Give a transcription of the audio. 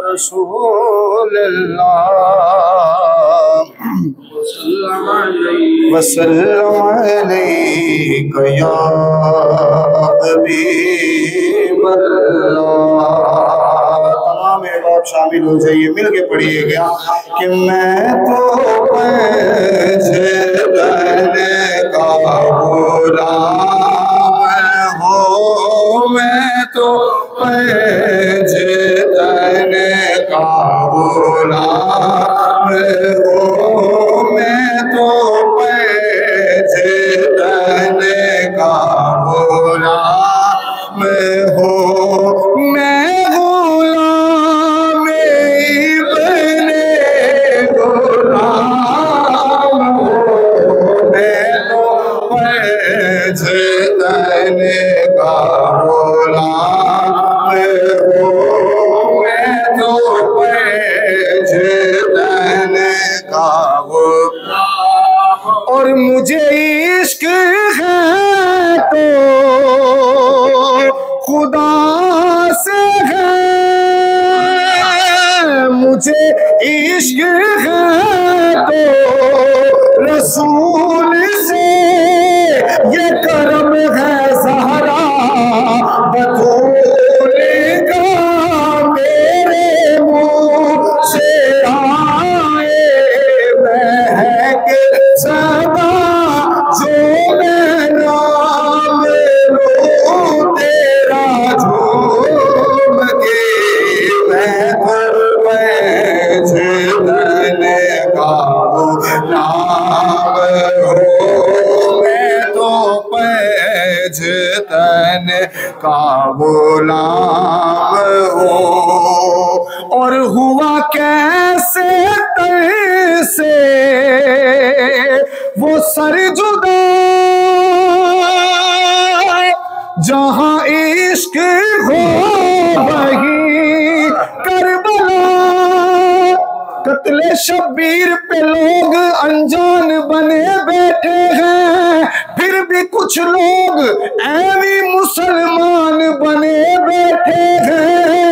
रसूल अल्लाह वसल्लम अलैका या हबीब अल्लाह। तमाम बात शामिल हो जाइए, मिल के पढ़िएगा कि मैं तो पैसे का गुलाम हूँ, मैं तो पैसे का गुलाम हूँ, मैं तो पैसे का गुलाम हूँ, मैं गुलाम इब्ने गुलाम हूँ, मैं तो पैसे का गुलाम हूँ, मैं तो पैसे का गुलाम। और मुझे इश्क है तो खुदा से है, मुझे इश्क है तो रसूल से, ये करम है ज़हरा बतूल का, मेरे मुँह से आए महक सदा जो मैं नाम लूं तेरा झूम के, मैं पर पैसे का गुलाम हूँ, मैं तो पैसे का गुलाम हूँ। और हुआ कैसे से वो सर जुदा जहां इश्क हो वहीं करबला, कत्ले शब्बीर पे लोग अनजान बने बैठे हैं, फिर भी कुछ लोग ऐवी मुसलमान बने बैठे हैं।